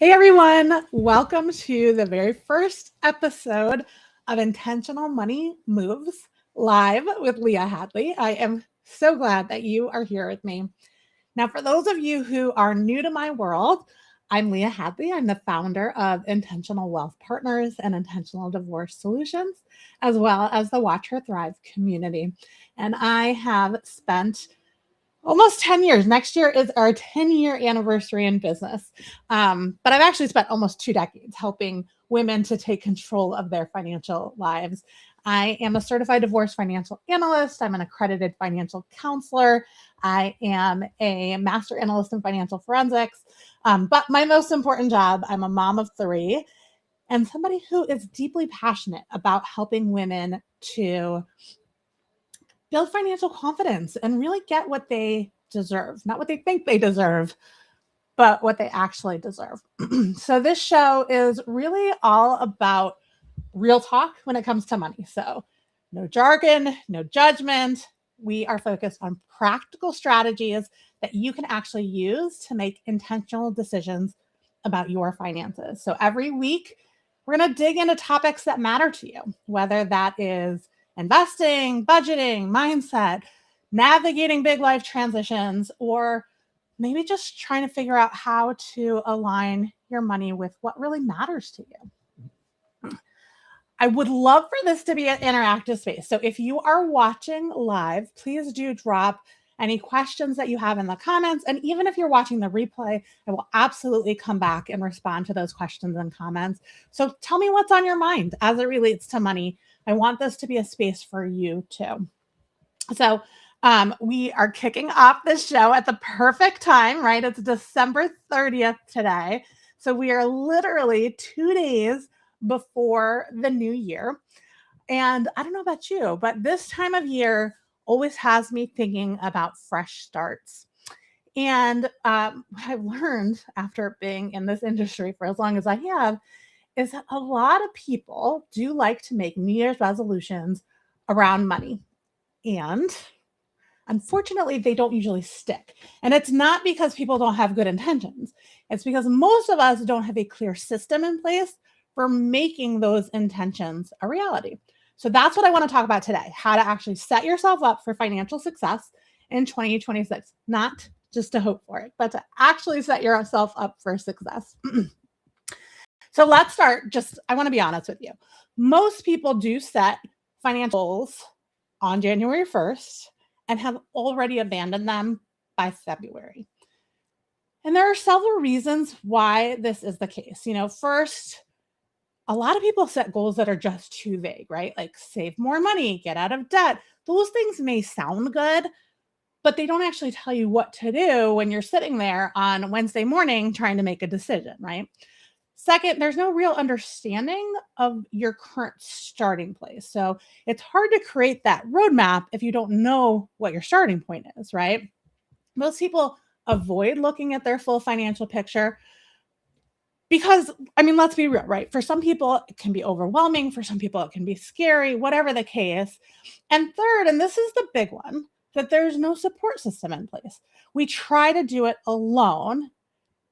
Hey everyone, welcome to the very first episode of Intentional Money Moves live with Leah Hadley. I am so glad that you are here with me. Now, for those of you who are new to my world, I'm Leah Hadley. I'm the founder of Intentional Wealth Partners and Intentional Divorce Solutions, as well as the Watch Her Thrive community. And I have spent almost 10 years. Next year is our 10-year anniversary in business. But I've actually spent almost 2 decades helping women to take control of their financial lives. I am a certified divorce financial analyst. I'm an accredited financial counselor. I am a master analyst in financial forensics. But my most important job, I'm a mom of three and somebody who is deeply passionate about helping women to build financial confidence and really get what they deserve, not what they think they deserve, but what they actually deserve. So, this show is really all about real talk when it comes to money. So, no jargon, no judgment. We are focused on practical strategies that you can actually use to make intentional decisions about your finances. So, every week, we're going to dig into topics that matter to you, whether that is investing, budgeting, mindset, navigating big life transitions, or maybe just trying to figure out how to align your money with what really matters to you. I would love for this to be an interactive space. So if you are watching live, please do drop any questions that you have in the comments. And even if you're watching the replay, I will absolutely come back and respond to those questions and comments. So tell me what's on your mind as it relates to money. I want this to be a space for you too. So we are kicking off this show at the perfect time, right? It's December 30th today. So we are literally 2 days before the new year. And I don't know about you, but this time of year always has me thinking about fresh starts. And what I've learned after being in this industry for as long as I have is that a lot of people do like to make New Year's resolutions around money. And unfortunately, they don't usually stick. And it's not because people don't have good intentions. It's because most of us don't have a clear system in place for making those intentions a reality. So that's what I want to talk about today, how to actually set yourself up for financial success in 2026, not just to hope for it, but to actually set yourself up for success. So let's start. I want to be honest with you. Most people do set financial goals on January 1st and have already abandoned them by February. And there are several reasons why this is the case. First, a lot of people set goals that are just too vague, right? Like save more money, get out of debt. Those things may sound good, but they don't actually tell you what to do when you're sitting there on Wednesday morning trying to make a decision, right? Second, there's no real understanding of your current starting place. So it's hard to create that roadmap if you don't know what your starting point is, right? Most people avoid looking at their full financial picture because, let's be real, right? For some people, it can be overwhelming. For some people, it can be scary, whatever the case. And third, and this is the big one, that there's no support system in place. We try to do it alone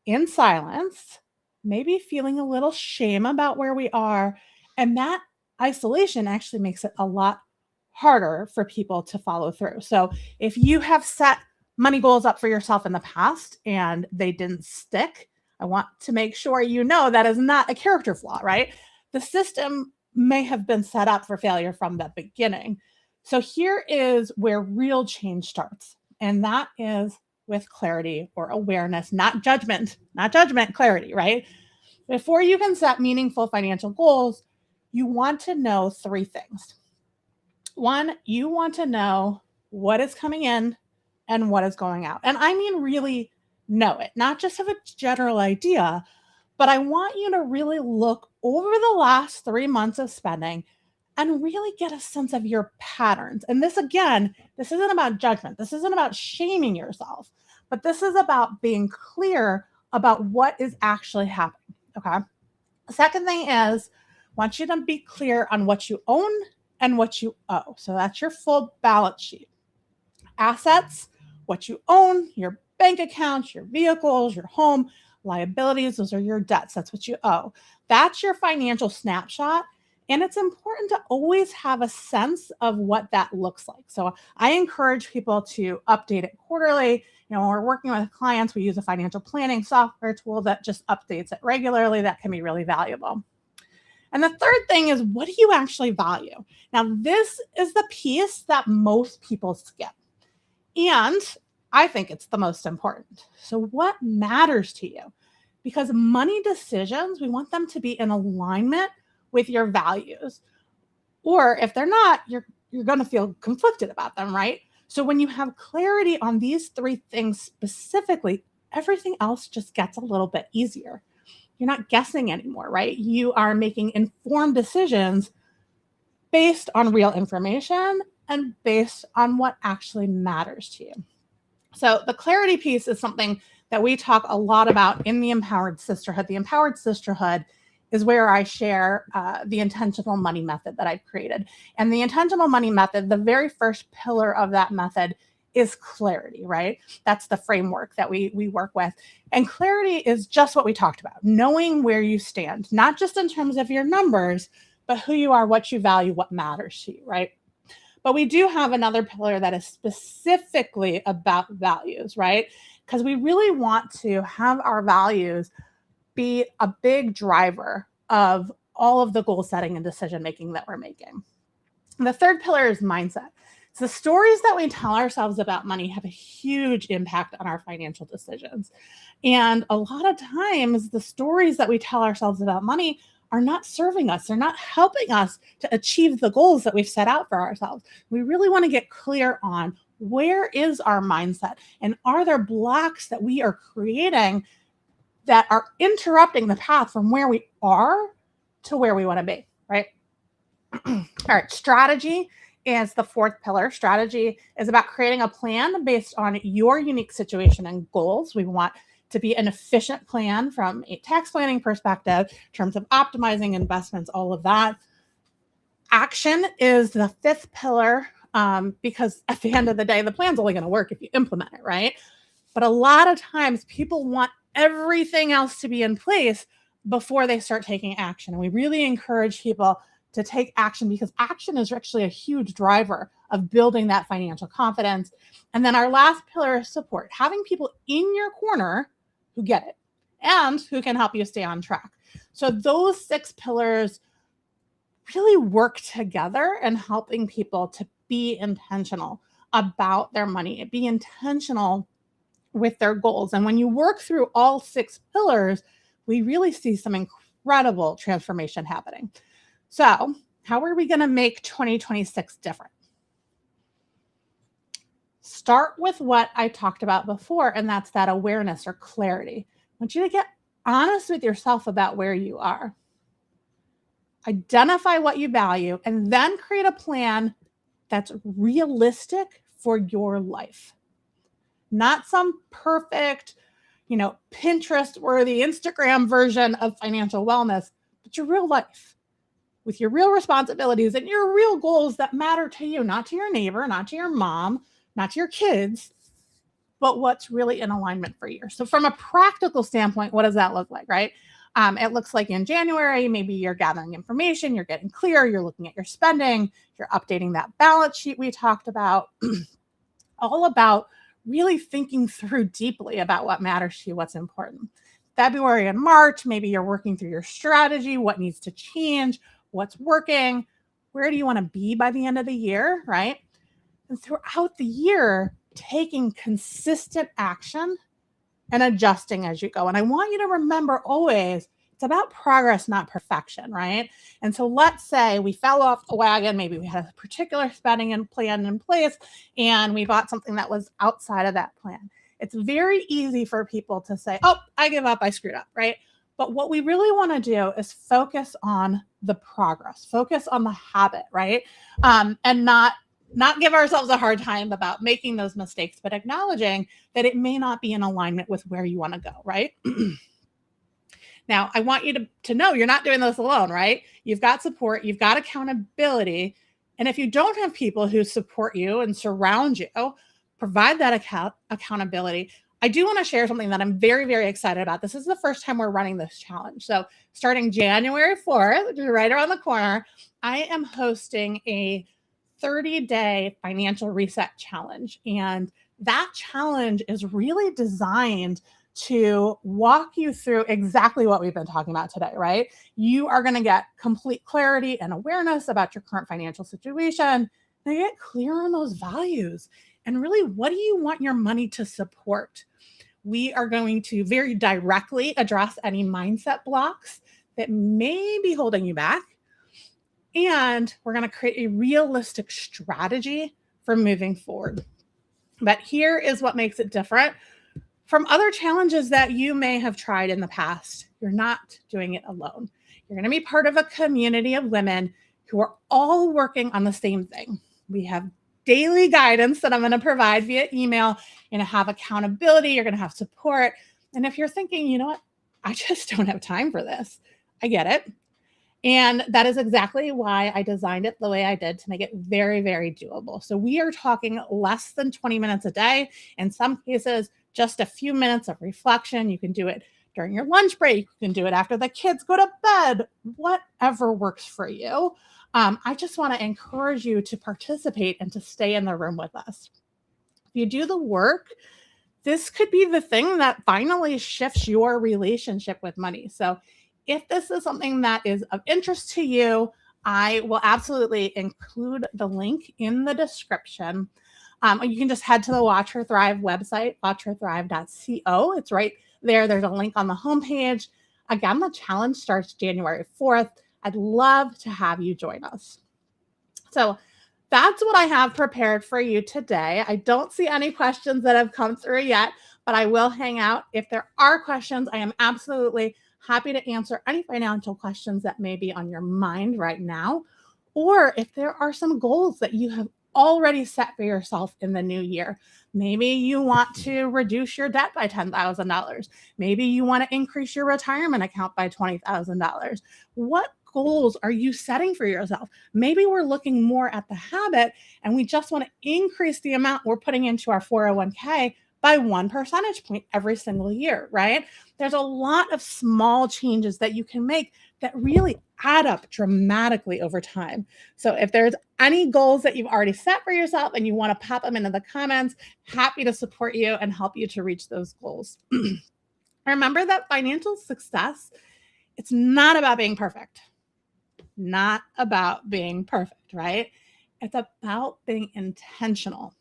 in silence, maybe feeling a little shame about where we are. And that isolation actually makes it a lot harder for people to follow through. So if you have set money goals up for yourself in the past and they didn't stick, I want to make sure you know that is not a character flaw, right? The system may have been set up for failure from the beginning. So here is where real change starts. And that is with clarity or awareness, not judgment, clarity, right? Before you can set meaningful financial goals, you want to know three things. One, you want to know what is coming in and what is going out. And I mean, really know it, not just have a general idea, but I want you to really look over the last 3 months of spending and really get a sense of your patterns. And this, again, this isn't about judgment. This isn't about shaming yourself, but this is about being clear about what is actually happening. Okay. The second thing is, I want you to be clear on what you own and what you owe. So that's your full balance sheet. Assets, what you own, your bank accounts, your vehicles, your home, liabilities, those are your debts. That's what you owe. That's your financial snapshot. And it's important to always have a sense of what that looks like. So I encourage people to update it quarterly. When we're working with clients, we use a financial planning software tool that just updates it regularly. That can be really valuable. And the third thing is, what do you actually value? Now, this is the piece that most people skip. And I think it's the most important. So what matters to you? Because money decisions, we want them to be in alignment with your values. Or if they're not, you're going to feel conflicted about them, right? So when you have clarity on these three things specifically, everything else just gets a little bit easier. You're not guessing anymore, right? You are making informed decisions based on real information and based on what actually matters to you. So the clarity piece is something that we talk a lot about in the Empowered Sisterhood. The Empowered Sisterhood is where I share the intentional money method that I've created. And the intentional money method, the very first pillar of that method is clarity, right? That's the framework that we work with. And clarity is just what we talked about, knowing where you stand, not just in terms of your numbers, but who you are, what you value, what matters to you, right? But we do have another pillar that is specifically about values, right? Because we really want to have our values be a big driver of all of the goal setting and decision making that we're making. And the third pillar is mindset. So the stories that we tell ourselves about money have a huge impact on our financial decisions. And a lot of times the stories that we tell ourselves about money are not serving us. They're not helping us to achieve the goals that we've set out for ourselves. We really want to get clear on where is our mindset, and are there blocks that we are creating that are interrupting the path from where we are to where we want to be, right? All right, strategy is the fourth pillar. Strategy is about creating a plan based on your unique situation and goals. We want to be an efficient plan from a tax planning perspective, in terms of optimizing investments, all of that. Action is the fifth pillar, because at the end of the day, the plan's only going to work if you implement it, right? But a lot of times people want everything else to be in place before they start taking action. And we really encourage people to take action, because action is actually a huge driver of building that financial confidence. And then our last pillar is support, having people in your corner who get it and who can help you stay on track. So those 6 pillars really work together in helping people to be intentional about their money, be intentional with their goals. And when you work through all 6 pillars, we really see some incredible transformation happening. So how are we going to make 2026 different? Start with what I talked about before, and that's that awareness or clarity. I want you to get honest with yourself about where you are. Identify what you value, and then create a plan that's realistic for your life. Not some perfect, Pinterest-worthy Instagram version of financial wellness, but your real life with your real responsibilities and your real goals that matter to you, not to your neighbor, not to your mom, not to your kids, but what's really in alignment for you. So from a practical standpoint, what does that look like, right? It looks like in January, maybe you're gathering information, you're getting clear, you're looking at your spending, you're updating that balance sheet we talked about, all about really thinking through deeply about what matters to you, what's important. February and March, maybe you're working through your strategy, what needs to change, what's working, where do you want to be by the end of the year, right? And throughout the year, taking consistent action and adjusting as you go. And I want you to remember always, it's about progress, not perfection, right? And so let's say we fell off the wagon, maybe we had a particular spending and plan in place, and we bought something that was outside of that plan. It's very easy for people to say, oh, I give up, I screwed up, right? But what we really want to do is focus on the progress, focus on the habit, right? And not give ourselves a hard time about making those mistakes, but acknowledging that it may not be in alignment with where you want to go, right? Now, I want you to know you're not doing this alone, right? You've got support, you've got accountability. And if you don't have people who support you and surround you, provide that accountability, I do want to share something that I'm very, very excited about. This is the first time we're running this challenge. So starting January 4th, which is right around the corner, I am hosting a 30-day financial reset challenge. And that challenge is really designed to walk you through exactly what we've been talking about today, right? You are going to get complete clarity and awareness about your current financial situation. And get clear on those values. And really, what do you want your money to support? We are going to very directly address any mindset blocks that may be holding you back. And we're going to create a realistic strategy for moving forward. But here is what makes it different from other challenges that you may have tried in the past. You're not doing it alone. You're going to be part of a community of women who are all working on the same thing. We have daily guidance that I'm going to provide via email. You're going to have accountability. You're going to have support. And if you're thinking, you know what, I just don't have time for this, I get it. And that is exactly why I designed it the way I did, to make it very, very doable. So we are talking less than 20 minutes a day. In some cases, just a few minutes of reflection. You can do it during your lunch break. You can do it after the kids go to bed, whatever works for you. I just want to encourage you to participate and to stay in the room with us. If you do the work, this could be the thing that finally shifts your relationship with money. So if this is something that is of interest to you, I will absolutely include the link in the description. You can just head to the Watch Her Thrive website, watchherthrive.co. It's right there. There's a link on the homepage. Again, the challenge starts January 4th. I'd love to have you join us. So that's what I have prepared for you today. I don't see any questions that have come through yet, but I will hang out. If there are questions, I am absolutely happy to answer any financial questions that may be on your mind right now. Or if there are some goals that you have already set for yourself in the new year. Maybe you want to reduce your debt by $10,000. Maybe you want to increase your retirement account by $20,000. What goals are you setting for yourself? Maybe we're looking more at the habit and we just want to increase the amount we're putting into our 401k by 1 percentage point every single year, right? There's a lot of small changes that you can make that really add up dramatically over time. So if there's any goals that you've already set for yourself and you want to pop them into the comments, happy to support you and help you to reach those goals. Remember that financial success, it's not about being perfect. Not about being perfect, right? It's about being intentional.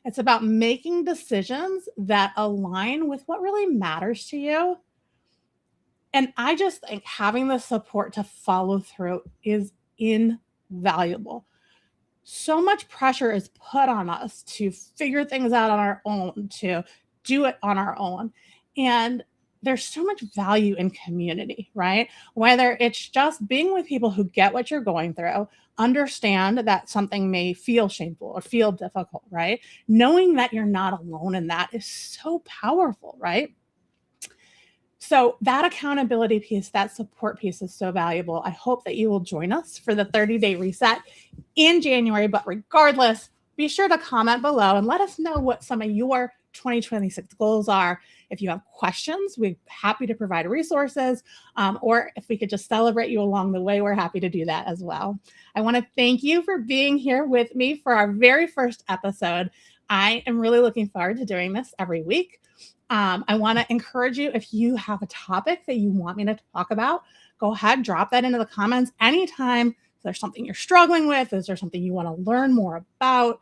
It's about making decisions that align with what really matters to you. And I just think having the support to follow through is invaluable. So much pressure is put on us to figure things out on our own, to do it on our own. And there's so much value in community, right? Whether it's just being with people who get what you're going through, understand that something may feel shameful or feel difficult, right? Knowing that you're not alone in that is so powerful, right? So that accountability piece, that support piece is so valuable. I hope that you will join us for the 30-day reset in January. But regardless, be sure to comment below and let us know what some of your 2026 goals are. If you have questions, we're happy to provide resources, or if we could just celebrate you along the way, we're happy to do that as well. I want to thank you for being here with me for our very first episode. I am really looking forward to doing this every week. I want to encourage you, if you have a topic that you want me to talk about, go ahead, drop that into the comments anytime. If there's something you're struggling with, is there something you want to learn more about?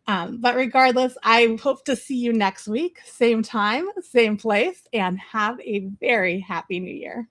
But regardless, I hope to see you next week, same time, same place, and have a very happy new year.